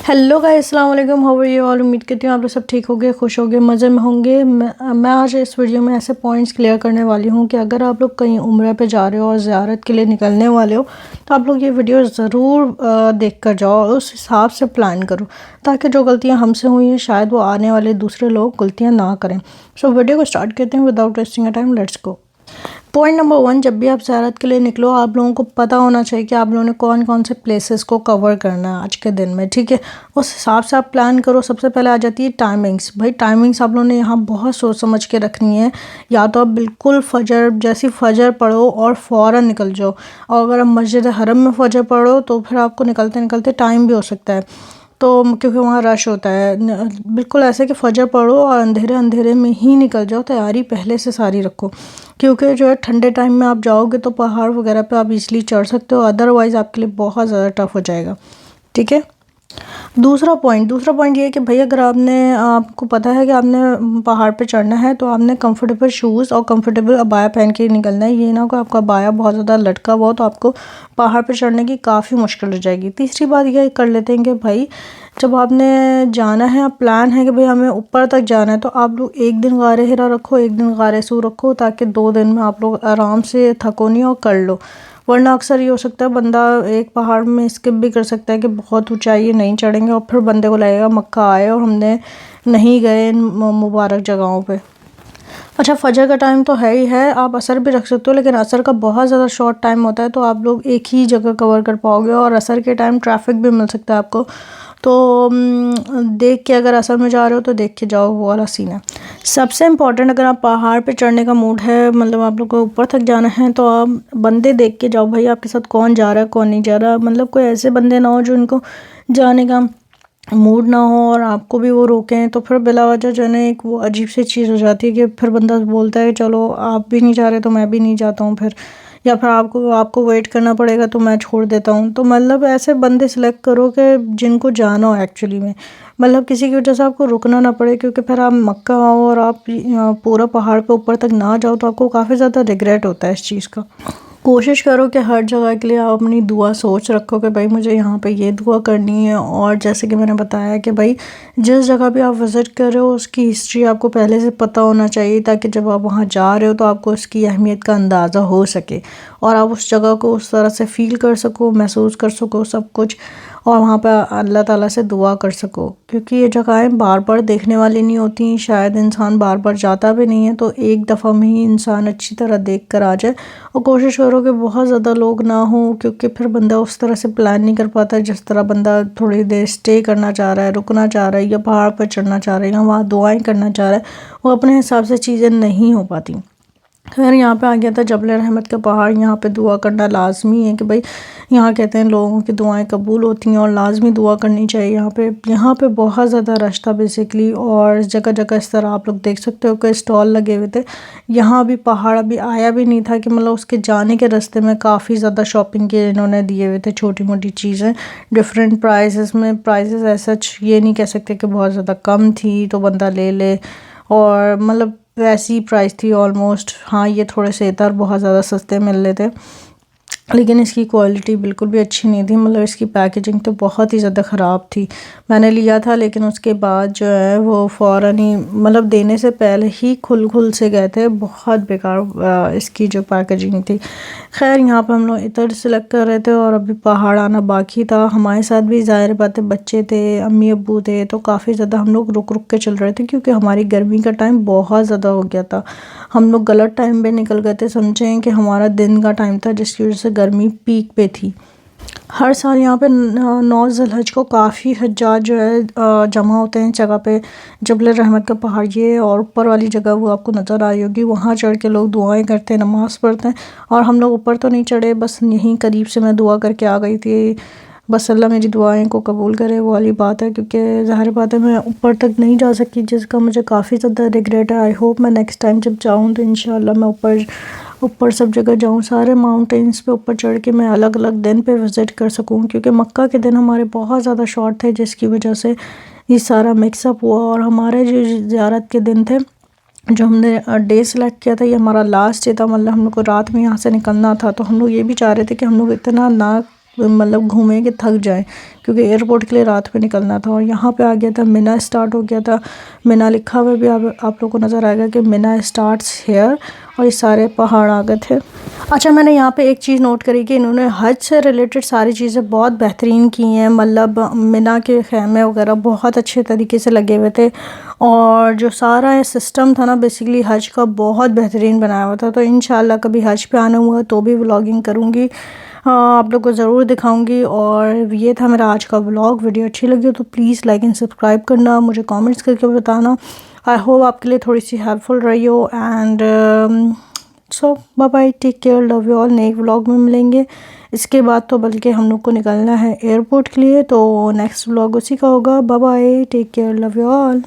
Hello guys, अस्सलाम वालेकुम। How are you all. उम्मीद करती हूँ आप लोग सब ठीक होंगे, खुश होंगे, मज़े में होंगे। मैं आज इस वीडियो में ऐसे पॉइंट्स क्लियर करने वाली हूँ कि अगर आप लोग कहीं उम्रा पे जा रहे हो और ज़ियारत के लिए निकलने वाले हो तो आप लोग ये वीडियो ज़रूर देख कर जाओ और उस हिसाब से प्लान करो, ताकि जो गलतियाँ हमसे हुई हैं शायद वो आने वाले दूसरे लोग गलतियाँ ना करें। सो वीडियो को स्टार्ट करते हैं without wasting a time. Let's go. Point number 1, जब भी आप ज़ियारत के लिए निकलो आप लोगों को पता होना चाहिए कि आप लोगों ने कौन कौन से प्लेसेस को कवर करना है आज के दिन में, ठीक है। उस हिसाब से आप प्लान करो। सबसे पहले आ जाती है टाइमिंग्स। भाई टाइमिंग्स आप लोगों ने यहाँ बहुत सोच समझ के रखनी है। या तो आप बिल्कुल फजर जैसी फजर पढ़ो और फ़ौरन निकल जाओ, और अगर आप मस्जिद हरम में फजर पढ़ो तो फिर आपको निकलते निकलते टाइम भी हो सकता है, तो क्योंकि वहाँ रश होता है। बिल्कुल ऐसे कि फ़जर पढ़ो और अंधेरे अंधेरे में ही निकल जाओ। तैयारी पहले से सारी रखो, क्योंकि जो है ठंडे टाइम में आप जाओगे तो पहाड़ वगैरह पे आप इजली चढ़ सकते हो, अदरवाइज़ आपके लिए बहुत ज़्यादा टफ हो जाएगा, ठीक है। दूसरा पॉइंट ये है कि भाई अगर आपको पता है कि आपने पहाड़ पे चढ़ना है तो आपने कंफर्टेबल शूज़ और कंफर्टेबल अबाया पहन के निकलना है। ये ना कि आपका अबाया बहुत ज़्यादा लटका हुआ हो तो आपको पहाड़ पे चढ़ने की काफ़ी मुश्किल हो जाएगी। तीसरी बात ये कर लेते हैं कि भाई जब आपने जाना है, आप प्लान है कि भाई हमें ऊपर तक जाना है, तो आप लोग एक दिन गारे हिरा रखो, एक दिन गारे सू रखो, ताकि 2 दिन में आप लोग आराम से थको नहीं और कर लो। वरना अक्सर ये हो सकता है बंदा एक पहाड़ में स्किप भी कर सकता है कि बहुत ऊंचाई है, नहीं चढ़ेंगे, और फिर बंदे को लगेगा मक्का आए और हमने नहीं गए इन मुबारक जगहों पे। अच्छा, फजर का टाइम तो है ही है, आप असर भी रख सकते हो, लेकिन असर का बहुत ज़्यादा शॉर्ट टाइम होता है तो आप लोग एक ही जगह कवर कर पाओगे, और असर के टाइम ट्रैफिक भी मिल सकता है आपको। तो देख के, अगर असर में जा रहे हो तो देख के जाओ, वो वाला सीन है। सबसे इम्पॉर्टेंट, अगर आप पहाड़ पे चढ़ने का मूड है, मतलब आप लोग को ऊपर तक जाना है, तो आप बंदे देख के जाओ भाई आपके साथ कौन जा रहा है कौन नहीं जा रहा। मतलब कोई ऐसे बंदे ना हो जो इनको जाने का मूड ना हो और आपको भी वो रोकें, तो फिर बिला वजह जो है ना एक वो अजीब सी चीज़ हो जाती है कि फिर बंदा बोलता है चलो आप भी नहीं जा रहे तो मैं भी नहीं जाता हूँ फिर, या फिर आपको आपको वेट करना पड़ेगा तो मैं छोड़ देता हूँ। तो मतलब ऐसे बंदे सिलेक्ट करो कि जिनको जाना हो एक्चुअली में, मतलब किसी की वजह से आपको रुकना ना पड़े, क्योंकि फिर आप मक्का आओ और आप पूरा पहाड़ पे ऊपर तक ना जाओ तो आपको काफ़ी ज़्यादा रिग्रेट होता है इस चीज़ का। कोशिश करो कि हर जगह के लिए आप अपनी दुआ सोच रखो कि भाई मुझे यहाँ पे ये दुआ करनी है। और जैसे कि मैंने बताया कि भाई जिस जगह भी आप विज़िट कर रहे हो उसकी हिस्ट्री आपको पहले से पता होना चाहिए, ताकि जब आप वहाँ जा रहे हो तो आपको उसकी अहमियत का अंदाज़ा हो सके और आप उस जगह को उस तरह से फ़ील कर सको, महसूस कर सको सब कुछ, और वहाँ पे अल्लाह ताला से दुआ कर सको। क्योंकि ये जगहें बार बार देखने वाली नहीं होती, शायद इंसान बार बार जाता भी नहीं है, तो एक दफ़ा में ही इंसान अच्छी तरह देख कर आ जाए। और कोशिश करो कि बहुत ज़्यादा लोग ना हो, क्योंकि फिर बंदा उस तरह से प्लान नहीं कर पाता जिस तरह बंदा थोड़ी देर स्टे करना चाह रहा है, रुकना चाह रहा है, या पहाड़ पर चढ़ना चाह रहा है, या वहाँ दुआएं करना चाह रहा है, वो अपने हिसाब से चीज़ें नहीं हो पाती। खैर यहाँ पे आ गया था जबल रहमत का पहाड़। यहाँ पे दुआ करना लाजमी है कि भाई यहाँ कहते हैं लोगों की दुआएं कबूल होती हैं और लाजमी दुआ करनी चाहिए। यहाँ पे बहुत ज़्यादा रश था बेसिकली, और जगह जगह इस तरह आप लोग देख सकते हो कि स्टॉल लगे हुए थे। यहाँ भी पहाड़ अभी आया भी नहीं था कि मतलब उसके जाने के रास्ते में काफ़ी ज़्यादा शॉपिंग के इन्होंने दिए हुए थे, छोटी मोटी चीज़ें डिफरेंट प्राइसेस में। प्राइसेस ऐसा ये नहीं कह सकते कि बहुत ज़्यादा कम थी तो बंदा ले ले, और मतलब वैसी प्राइस थी ऑलमोस्ट। हाँ, ये थोड़े से इधर बहुत ज़्यादा सस्ते मिल रहे थे, लेकिन इसकी क्वालिटी बिल्कुल भी अच्छी नहीं थी। मतलब इसकी पैकेजिंग तो बहुत ही ज़्यादा ख़राब थी। मैंने लिया था लेकिन उसके बाद जो है वो फ़ौरन ही, मतलब देने से पहले ही खुल से गए थे। बहुत बेकार इसकी जो पैकेजिंग थी। खैर यहाँ पे हम लोग इधर सेलेक्ट कर रहे थे और अभी पहाड़ आना बाकी था। हमारे साथ भी ज़ाहिर बात है बच्चे थे, अम्मी अब्बू थे, तो काफ़ी ज़्यादा हम लोग रुक रुक के चल रहे थे, क्योंकि हमारी गर्मी का टाइम बहुत ज़्यादा हो गया था। हम लोग गलत टाइम पे निकल गए थे, समझें कि हमारा दिन का टाइम था जिसकी वजह से गर्मी पीक पे थी। हर साल यहाँ पे 9 ज़िलहज को काफ़ी हज्जाज जो है जमा होते हैं जगह पे। जबल रहमत का पहाड़ ये, और ऊपर वाली जगह वो आपको नज़र आई होगी, वहाँ चढ़ के लोग दुआएं करते हैं, नमाज़ पढ़ते हैं। और हम लोग ऊपर तो नहीं चढ़े, बस यहीं करीब से मैं दुआ करके आ गई थी। बस अल्लाह मेरी दुआएं को कबूल करे, वो वाली बात है। क्योंकि ज़ाहिर बात है मैं ऊपर तक नहीं जा सकी, जिसका मुझे काफ़ी ज़्यादा रिग्रेट है। आई होप मैं नेक्स्ट टाइम जब जाऊँ तो इंशाल्लाह मैं ऊपर ऊपर सब जगह जाऊँ, सारे माउंटेन्स पे ऊपर चढ़ के मैं अलग अलग दिन पे विज़िट कर सकूँ। क्योंकि मक्का के दिन हमारे बहुत ज़्यादा शॉर्ट थे, जिसकी वजह से ये सारा मिक्सअप हुआ। और हमारे जो ज़ियारत के दिन थे, जो हमने डे सेलेक्ट किया था, ये हमारा लास्ट डे था। मतलब हम लोग को रात में यहाँ से निकलना था, तो हम लोग ये भी चाह रहे थे कि हम लोग इतना ना मतलब घूमे कि थक जाएं, क्योंकि एयरपोर्ट के लिए रात में निकलना था। और यहाँ पे आ गया था मिना, स्टार्ट हो गया था मिना, लिखा हुआ भी आप लोगों को नज़र आएगा कि मिना स्टार्ट्स हेयर, और ये सारे पहाड़ आ गए थे। अच्छा, मैंने यहाँ पे एक चीज़ नोट करी कि इन्होंने हज से रिलेटेड सारी चीज़ें बहुत बेहतरीन की हैं। मतलब मिना के खैमे वगैरह बहुत अच्छे तरीके से लगे हुए थे, और जो सारा सिस्टम था ना बेसिकली हज का, बहुत बेहतरीन बनाया हुआ था। तो इंशाल्लाह कभी हज पे आना हुआ तो भी व्लॉगिंग करूँगी, आप लोग को ज़रूर दिखाऊंगी। और ये था मेरा आज का व्लॉग। वीडियो अच्छी लगी हो तो प्लीज़ लाइक एंड सब्सक्राइब करना, मुझे कमेंट्स करके बताना। आई होप आपके लिए थोड़ी सी हेल्पफुल रही हो। And so bye bye, take care, love you all. नए व्लॉग में मिलेंगे। इसके बाद तो बल्कि हम लोग को निकलना है एयरपोर्ट के लिए, तो नेक्स्ट व्लॉग उसी का होगा। Bye bye, take care, love you all.